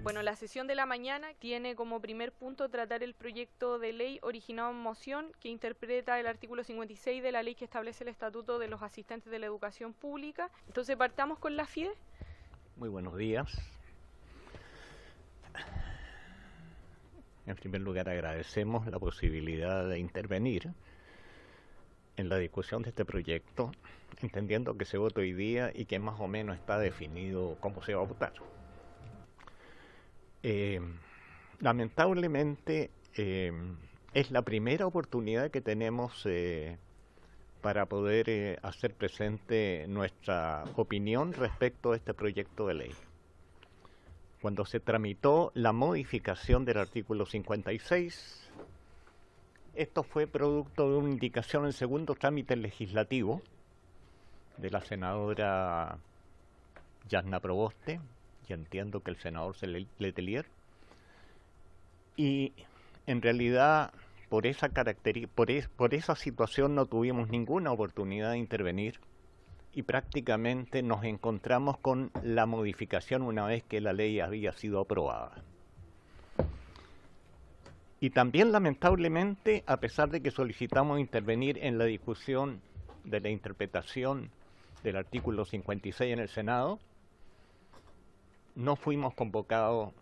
Bueno, la sesión de la mañana tiene como primer punto tratar el proyecto de ley originado en moción que interpreta el artículo 56 de la ley que establece el estatuto de los asistentes de la educación pública. Entonces partamos con la FIDE. Muy buenos días. En primer lugar, agradecemos la posibilidad de intervenir en la discusión de este proyecto, entendiendo que se vota hoy día y que más o menos está definido cómo se va a votar. Lamentablemente es la primera oportunidad que tenemos para poder hacer presente nuestra opinión respecto a este proyecto de ley. Cuando se tramitó la modificación del artículo 56, esto fue producto de una indicación en segundo trámite legislativo de la senadora Yasna Proboste, y entiendo que el senador Letelier, y en realidad por esa situación no tuvimos ninguna oportunidad de intervenir y prácticamente nos encontramos con la modificación una vez que la ley había sido aprobada. Y también lamentablemente, a pesar de que solicitamos intervenir en la discusión de la interpretación del artículo 56 en el Senado, no fuimos convocados,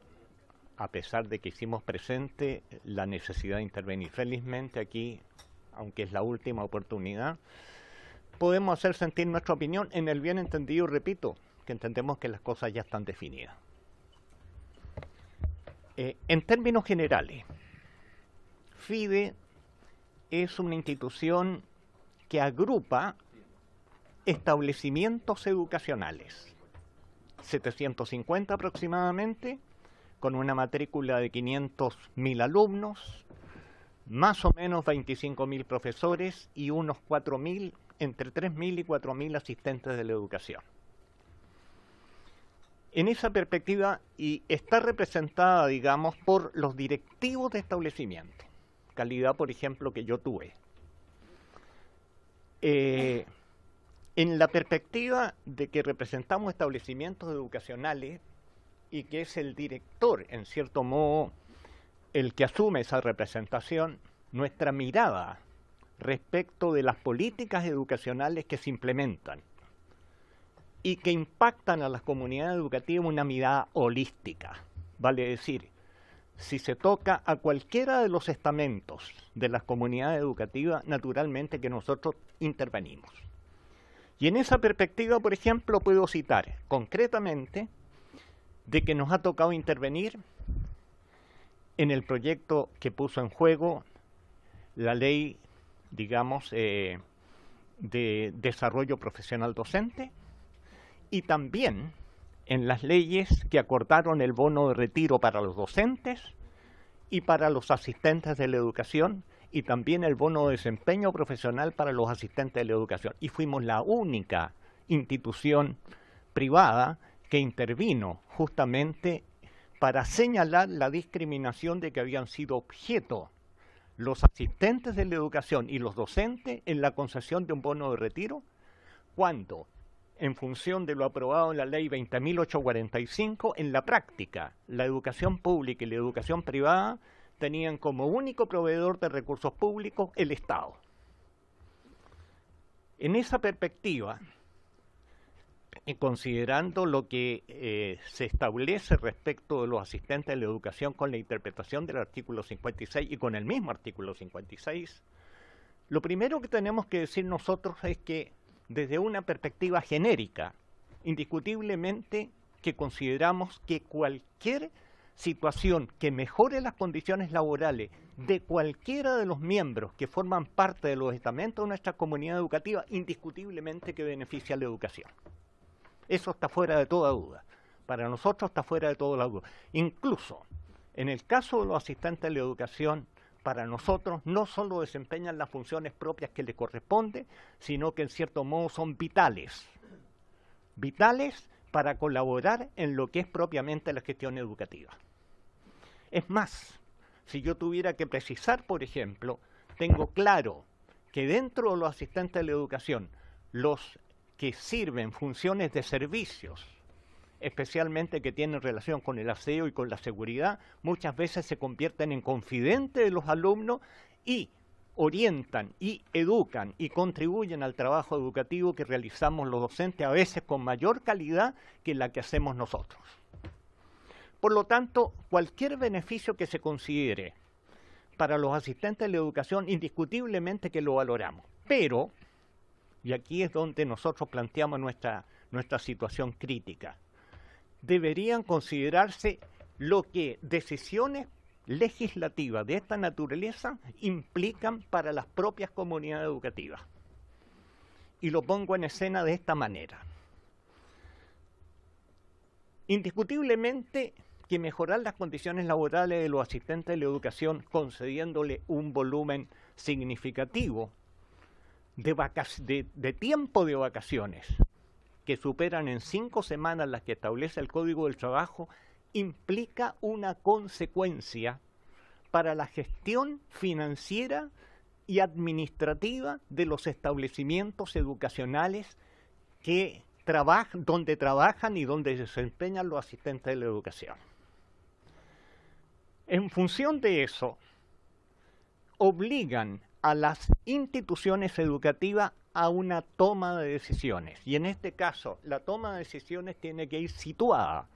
a pesar de que hicimos presente la necesidad de intervenir. Felizmente aquí, aunque es la última oportunidad, podemos hacer sentir nuestra opinión en el bien entendido, repito, que entendemos que las cosas ya están definidas. En términos generales, FIDE es una institución que agrupa establecimientos educacionales, 750 aproximadamente, con una matrícula de 500.000 alumnos, más o menos 25.000 profesores y unos 4.000, entre 3.000 y 4.000 asistentes de la educación. En esa perspectiva, y está representada, digamos, por los directivos de establecimiento, calidad, por ejemplo, que yo tuve. En la perspectiva de que representamos establecimientos educacionales y que es el director, en cierto modo, el que asume esa representación, nuestra mirada respecto de las políticas educacionales que se implementan y que impactan a las comunidades educativas una mirada holística. Vale decir, si se toca a cualquiera de los estamentos de las comunidades educativas, naturalmente que nosotros intervenimos. Y en esa perspectiva, por ejemplo, puedo citar concretamente de que nos ha tocado intervenir en el proyecto que puso en juego la ley, digamos, de desarrollo profesional docente, y también en las leyes que acordaron el bono de retiro para los docentes y para los asistentes de la educación, y también el bono de desempeño profesional para los asistentes de la educación. Y fuimos la única institución privada que intervino justamente para señalar la discriminación de que habían sido objeto los asistentes de la educación y los docentes en la concesión de un bono de retiro, cuando, en función de lo aprobado en la ley 20.845, en la práctica, la educación pública y la educación privada tenían como único proveedor de recursos públicos el Estado. En esa perspectiva, y considerando lo que se establece respecto de los asistentes de la educación con la interpretación del artículo 56 y con el mismo artículo 56, lo primero que tenemos que decir nosotros es que desde una perspectiva genérica, indiscutiblemente que consideramos que cualquier situación que mejore las condiciones laborales de cualquiera de los miembros que forman parte de los estamentos de nuestra comunidad educativa, indiscutiblemente que beneficia a la educación. Eso está fuera de toda duda. Para nosotros está fuera de toda duda. Incluso, en el caso de los asistentes de la educación, para nosotros no solo desempeñan las funciones propias que les corresponde, sino que en cierto modo son vitales. Vitales para colaborar en lo que es propiamente la gestión educativa. Es más, si yo tuviera que precisar, por ejemplo, tengo claro que dentro de los asistentes de la educación, los que sirven funciones de servicios, especialmente que tienen relación con el aseo y con la seguridad, muchas veces se convierten en confidentes de los alumnos y orientan y educan y contribuyen al trabajo educativo que realizamos los docentes, a veces con mayor calidad que la que hacemos nosotros. Por lo tanto, cualquier beneficio que se considere para los asistentes de la educación, indiscutiblemente que lo valoramos. Pero, y aquí es donde nosotros planteamos nuestra situación crítica, deberían considerarse lo que decisiones legislativas de esta naturaleza implican para las propias comunidades educativas. Y lo pongo en escena de esta manera. Indiscutiblemente que mejorar las condiciones laborales de los asistentes de la educación concediéndole un volumen significativo de tiempo de vacaciones que superan en 5 semanas las que establece el Código del Trabajo, implica una consecuencia para la gestión financiera y administrativa de los establecimientos educacionales donde trabajan y donde se desempeñan los asistentes de la educación. En función de eso, obligan a las instituciones educativas a una toma de decisiones. Y en este caso, la toma de decisiones tiene que ir situada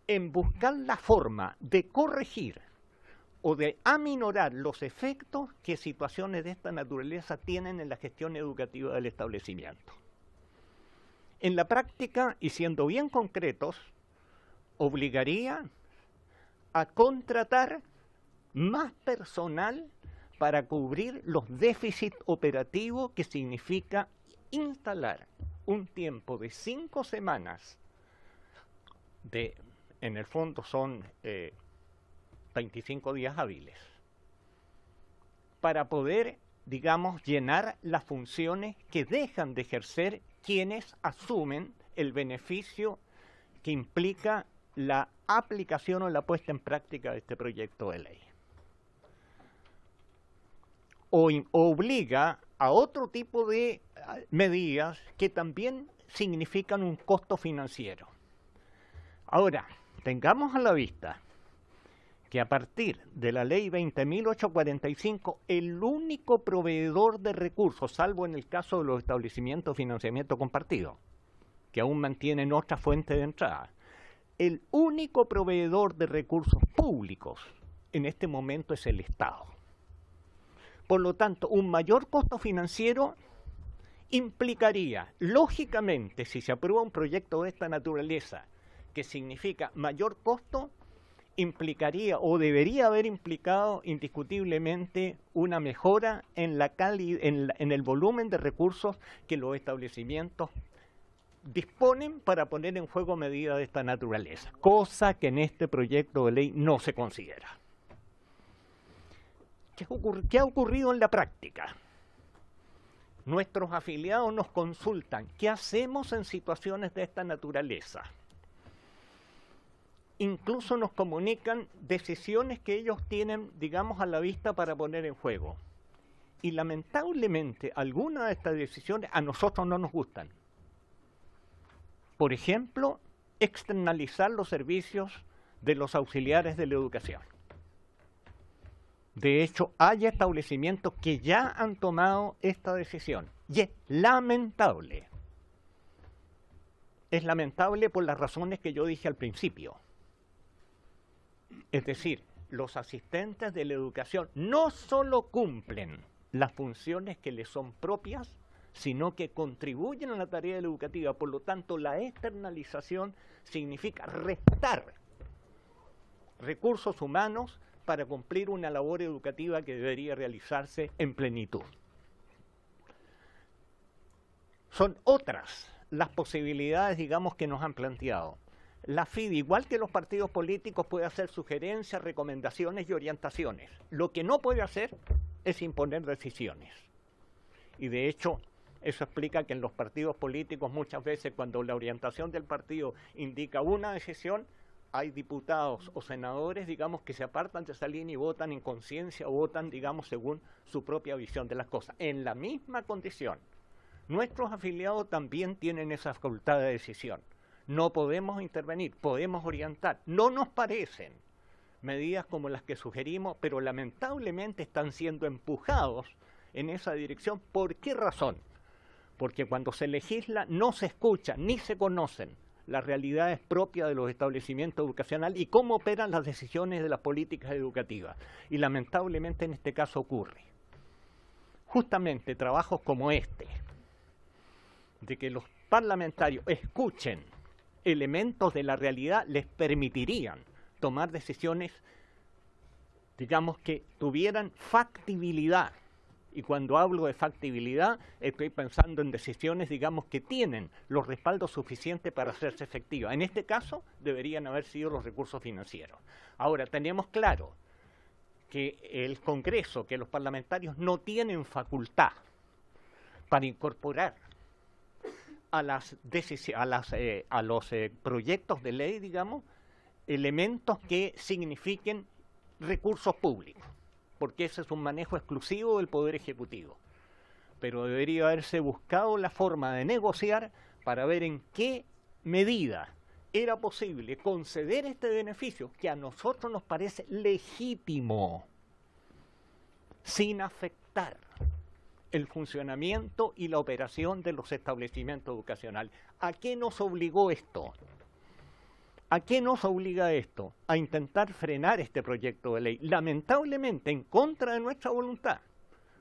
en buscar la forma de corregir o de aminorar los efectos que situaciones de esta naturaleza tienen en la gestión educativa del establecimiento. En la práctica, y siendo bien concretos, obligaría a contratar más personal para cubrir los déficits operativos que significa instalar un tiempo de 5 semanas, en el fondo son 25 días hábiles, para poder, digamos, llenar las funciones que dejan de ejercer quienes asumen el beneficio que implica la aplicación o la puesta en práctica de este proyecto de ley. O obliga a otro tipo de medidas que también significan un costo financiero. Ahora, tengamos a la vista que a partir de la ley 20.845, el único proveedor de recursos, salvo en el caso de los establecimientos de financiamiento compartido, que aún mantienen otra fuente de entrada, el único proveedor de recursos públicos en este momento es el Estado. Por lo tanto, un mayor costo financiero implicaría, lógicamente, si se aprueba un proyecto de esta naturaleza, que significa mayor costo, implicaría o debería haber implicado indiscutiblemente una mejora en el volumen de recursos que los establecimientos disponen para poner en juego medidas de esta naturaleza, cosa que en este proyecto de ley no se considera. ¿Qué ha ocurrido en la práctica? Nuestros afiliados nos consultan, ¿qué hacemos en situaciones de esta naturaleza? Incluso nos comunican decisiones que ellos tienen, digamos, a la vista para poner en juego. Y lamentablemente, algunas de estas decisiones a nosotros no nos gustan. Por ejemplo, externalizar los servicios de los auxiliares de la educación. De hecho, hay establecimientos que ya han tomado esta decisión. Y es lamentable. Es lamentable por las razones que yo dije al principio. Es decir, los asistentes de la educación no solo cumplen las funciones que les son propias, sino que contribuyen a la tarea educativa. Por lo tanto, la externalización significa restar recursos humanos para cumplir una labor educativa que debería realizarse en plenitud. Son otras las posibilidades, digamos, que nos han planteado. La FIDE, igual que los partidos políticos, puede hacer sugerencias, recomendaciones y orientaciones. Lo que no puede hacer es imponer decisiones. Y de hecho, eso explica que en los partidos políticos muchas veces cuando la orientación del partido indica una decisión, hay diputados o senadores, digamos, que se apartan de esa línea y votan en conciencia o votan, digamos, según su propia visión de las cosas. En la misma condición Nuestros afiliados también tienen esa facultad de decisión. No podemos intervenir, podemos orientar. No nos parecen medidas como las que sugerimos, pero lamentablemente están siendo empujados en esa dirección. ¿Por qué razón? Porque cuando se legisla no se escucha ni se conocen las realidades propias de los establecimientos educacionales y cómo operan las decisiones de las políticas educativas. Y lamentablemente en este caso ocurre. Justamente trabajos como este, de que los parlamentarios escuchen elementos de la realidad, les permitirían tomar decisiones, digamos, que tuvieran factibilidad. Y cuando hablo de factibilidad, estoy pensando en decisiones, digamos, que tienen los respaldos suficientes para hacerse efectivas. En este caso, deberían haber sido los recursos financieros. Ahora, tenemos claro que el Congreso, que los parlamentarios no tienen facultad para incorporar a los proyectos de ley, digamos, elementos que signifiquen recursos públicos, porque ese es un manejo exclusivo del Poder Ejecutivo. Pero debería haberse buscado la forma de negociar para ver en qué medida era posible conceder este beneficio, que a nosotros nos parece legítimo, sin afectar el funcionamiento y la operación de los establecimientos educacionales. ¿A qué nos obligó esto? ¿A qué nos obliga esto? A intentar frenar este proyecto de ley, lamentablemente en contra de nuestra voluntad.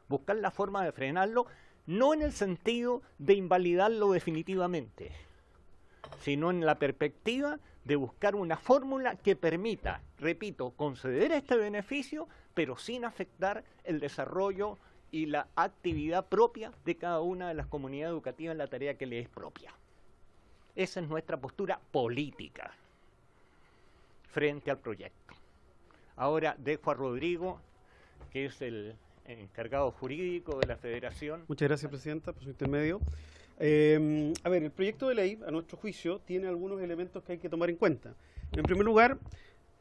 Buscar la forma de frenarlo, no en el sentido de invalidarlo definitivamente, sino en la perspectiva de buscar una fórmula que permita, repito, conceder este beneficio, pero sin afectar el desarrollo y la actividad propia de cada una de las comunidades educativas en la tarea que le es propia. Esa es nuestra postura política frente al proyecto. Ahora dejo a Rodrigo, que es el encargado jurídico de la Federación. Muchas gracias, Presidenta, por su intermedio. A ver, el proyecto de ley, a nuestro juicio, tiene algunos elementos que hay que tomar en cuenta. En primer lugar,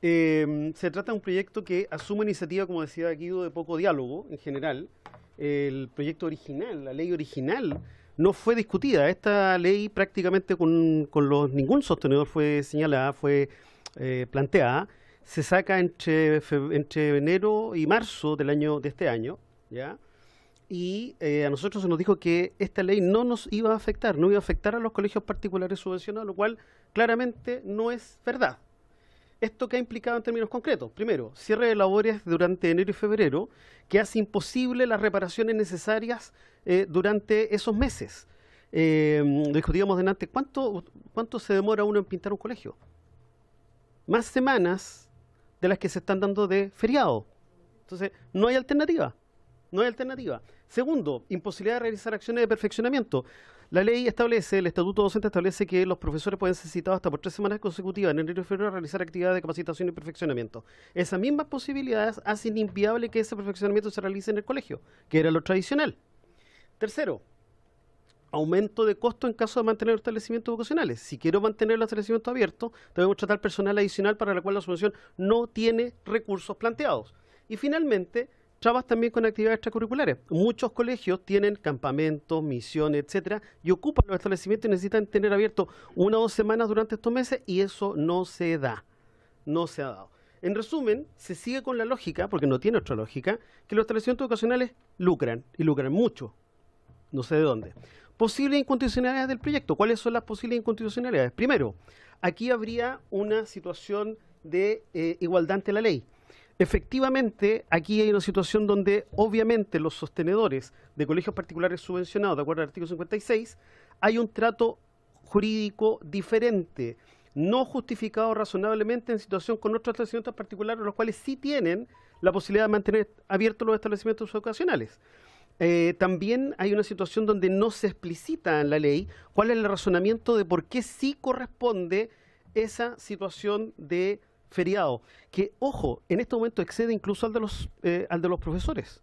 se trata de un proyecto que asume iniciativa, como decía Guido, de poco diálogo en general. El proyecto original, la ley original, no fue discutida. Esta ley prácticamente con ningún sostenedor fue señalada, fue planteada. Se saca entre enero y marzo de este año, ¿ya? Y a nosotros se nos dijo que esta ley no nos iba a afectar, no iba a afectar a los colegios particulares subvencionados, lo cual claramente no es verdad. ¿Esto qué ha implicado en términos concretos? Primero, cierre de labores durante enero y febrero, que hace imposible las reparaciones necesarias durante esos meses. Lo discutíamos delante, ¿cuánto se demora uno en pintar un colegio? Más semanas de las que se están dando de feriado. Entonces, no hay alternativa. No hay alternativa. Segundo, imposibilidad de realizar acciones de perfeccionamiento. La ley establece, el Estatuto Docente establece que los profesores pueden ser citados hasta por 3 semanas consecutivas en enero y febrero a realizar actividades de capacitación y perfeccionamiento. Esas mismas posibilidades hacen inviable que ese perfeccionamiento se realice en el colegio, que era lo tradicional. Tercero, aumento de costo en caso de mantener los establecimientos vocacionales. Si quiero mantener los establecimientos abiertos, debemos tratar personal adicional para la cual la subvención no tiene recursos planteados. Y finalmente, trabas también con actividades extracurriculares. Muchos colegios tienen campamentos, misiones, etcétera, y ocupan los establecimientos y necesitan tener abierto 1 o 2 semanas durante estos meses, y eso no se da. No se ha dado. En resumen, se sigue con la lógica, porque no tiene otra lógica, que los establecimientos educacionales lucran, y lucran mucho. No sé de dónde. Posibles inconstitucionalidades del proyecto. ¿Cuáles son las posibles inconstitucionalidades? Primero, aquí habría una situación de igualdad ante la ley. Efectivamente, aquí hay una situación donde obviamente los sostenedores de colegios particulares subvencionados, de acuerdo al artículo 56, hay un trato jurídico diferente, no justificado razonablemente en situación con otros establecimientos particulares, los cuales sí tienen la posibilidad de mantener abiertos los establecimientos educacionales. También hay una situación donde no se explicita en la ley cuál es el razonamiento de por qué sí corresponde esa situación de feriado, que, ojo, en este momento excede incluso al de los profesores.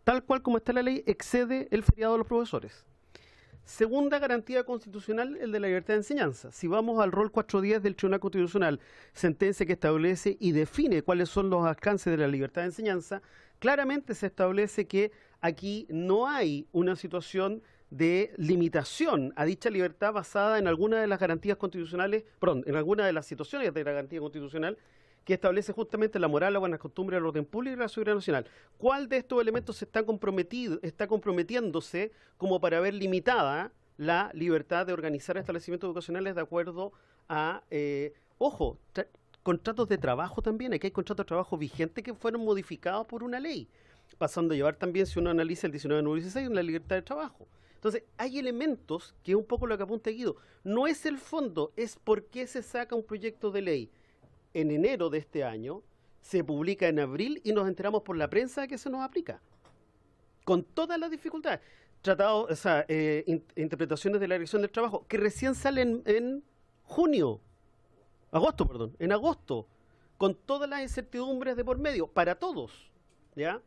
Tal cual como está la ley, excede el feriado de los profesores. Segunda garantía constitucional, el de la libertad de enseñanza. Si vamos al rol 410 del Tribunal Constitucional, sentencia que establece y define cuáles son los alcances de la libertad de enseñanza, claramente se establece que aquí no hay una situación de limitación a dicha libertad basada en alguna de las garantías constitucionales, perdón, en alguna de las situaciones de la garantía constitucional que establece justamente la moral, la buena costumbre, el orden público y la seguridad nacional. ¿Cuál de estos elementos está comprometiéndose como para ver limitada la libertad de organizar establecimientos educacionales de acuerdo a, ojo, contratos de trabajo también? Aquí hay contratos de trabajo vigentes que fueron modificados por una ley, pasando a llevar también, si uno analiza el 1996, la libertad de trabajo. Entonces, hay elementos que es un poco lo que apunta Guido. No es el fondo, es por qué se saca un proyecto de ley en enero de este año, se publica en abril y nos enteramos por la prensa de que se nos aplica. Con todas las dificultades. Tratados, o sea, interpretaciones de la Dirección del Trabajo, que recién salen en agosto, con todas las incertidumbres de por medio, para todos, ¿ya?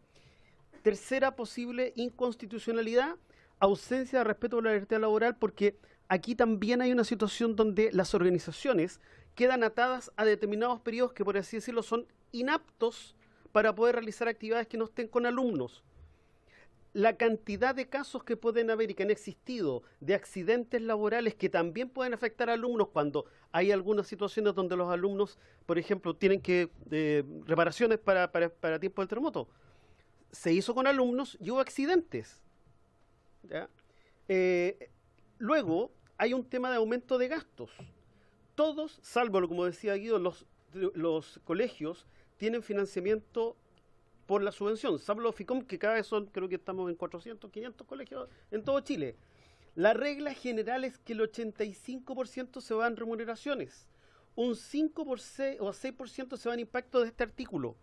Tercera posible inconstitucionalidad, ausencia de respeto a la libertad laboral, porque aquí también hay una situación donde las organizaciones quedan atadas a determinados periodos que, por así decirlo, son inaptos para poder realizar actividades que no estén con alumnos. La cantidad de casos que pueden haber y que han existido de accidentes laborales que también pueden afectar a alumnos cuando hay algunas situaciones donde los alumnos, por ejemplo, tienen que reparaciones para tiempo del terremoto. Se hizo con alumnos y hubo accidentes, ¿ya? Luego, hay un tema de aumento de gastos. Todos, salvo, como decía Guido, los colegios tienen financiamiento por la subvención, salvo los FICOM, que cada vez son, creo que estamos en 400, 500 colegios en todo Chile. La regla general es que el 85% se va en remuneraciones, un 5% o 6% se va en impacto de este artículo,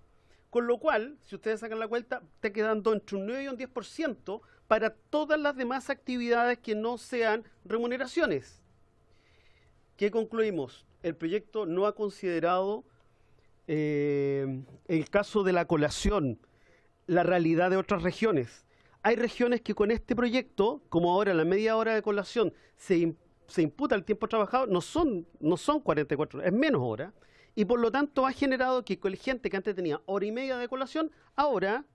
con lo cual, si ustedes sacan la cuenta, está quedando entre un 9 y un 10% para todas las demás actividades que no sean remuneraciones. ¿Qué concluimos? El proyecto no ha considerado el caso de la colación, la realidad de otras regiones. Hay regiones que con este proyecto, como ahora la media hora de colación se imputa el tiempo trabajado, no son 44 horas, es menos horas, y por lo tanto ha generado que gente que antes tenía hora y media de colación, ahora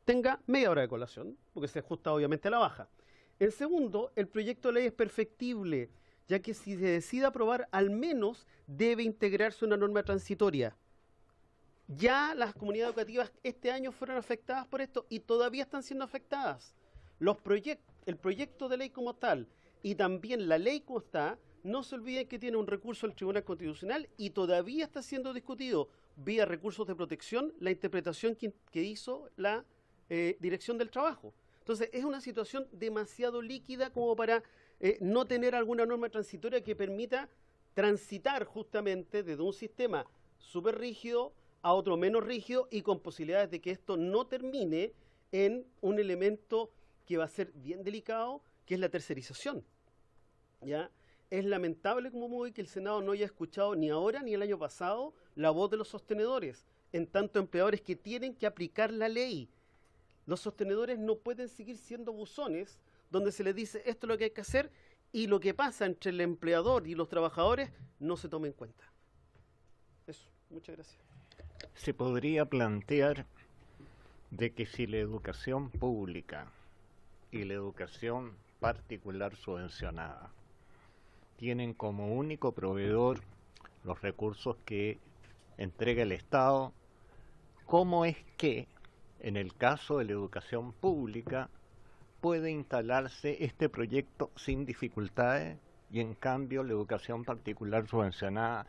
tenga media hora de colación, porque se ajusta obviamente a la baja. En segundo, el proyecto de ley es perfectible, ya que si se decide aprobar, al menos debe integrarse una norma transitoria. Ya las comunidades educativas este año fueron afectadas por esto y todavía están siendo afectadas. El proyecto de ley como tal y también la ley como está, no se olviden que tiene un recurso al Tribunal Constitucional y todavía está siendo discutido vía recursos de protección la interpretación que hizo la Dirección del Trabajo. Entonces es una situación demasiado líquida como para no tener alguna norma transitoria que permita transitar justamente desde un sistema súper rígido a otro menos rígido y con posibilidades de que esto no termine en un elemento que va a ser bien delicado, que es la tercerización, ¿ya? Es lamentable, como muy, que el Senado no haya escuchado ni ahora ni el año pasado la voz de los sostenedores, en tanto empleadores que tienen que aplicar la ley. Los sostenedores no pueden seguir siendo buzones donde se les dice esto es lo que hay que hacer y lo que pasa entre el empleador y los trabajadores no se toma en cuenta. Eso, muchas gracias. Se podría plantear de que si la educación pública y la educación particular subvencionada tienen como único proveedor los recursos que entrega el Estado, ¿cómo es que en el caso de la educación pública puede instalarse este proyecto sin dificultades y en cambio la educación particular subvencionada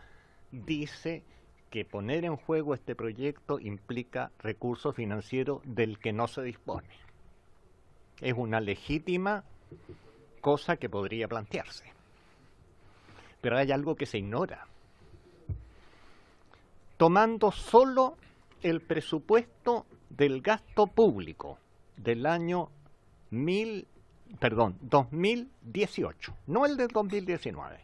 dice que poner en juego este proyecto implica recursos financieros del que no se dispone? Es una legítima cosa que podría plantearse. Pero hay algo que se ignora. Tomando solo el presupuesto del gasto público del año 2018, no el del 2019.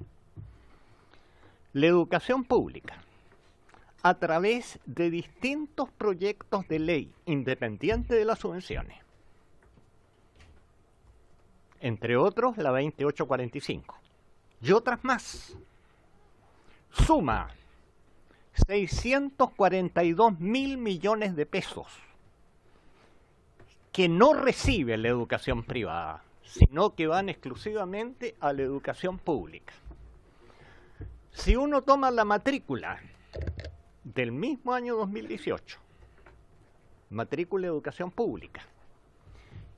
La educación pública, a través de distintos proyectos de ley independientes de las subvenciones, entre otros la 2845 y otras más, suma 642.000 millones de pesos que no recibe la educación privada, sino que van exclusivamente a la educación pública. Si uno toma la matrícula del mismo año 2018, matrícula de educación pública,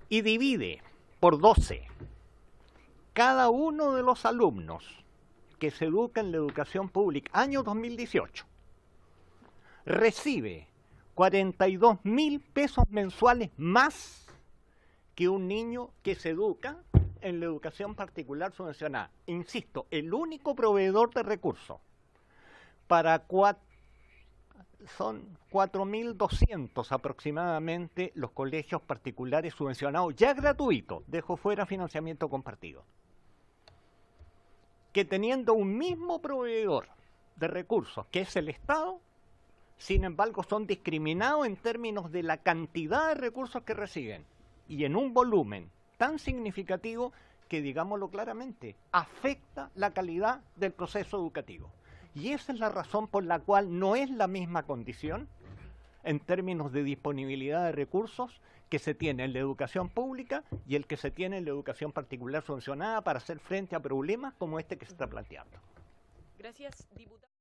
y divide por 12 cada uno de los alumnos que se educa en la educación pública, año 2018, recibe 42.000 pesos mensuales más que un niño que se educa en la educación particular subvencionada. Insisto, el único proveedor de recursos para son 4.200 aproximadamente los colegios particulares subvencionados, ya gratuitos, dejo fuera financiamiento compartido, que teniendo un mismo proveedor de recursos, que es el Estado, sin embargo son discriminados en términos de la cantidad de recursos que reciben, y en un volumen tan significativo que, digámoslo claramente, afecta la calidad del proceso educativo. Y esa es la razón por la cual no es la misma condición en términos de disponibilidad de recursos que se tiene en la educación pública y el que se tiene en la educación particular subvencionada para hacer frente a problemas como este que se está planteando. Gracias, diputado.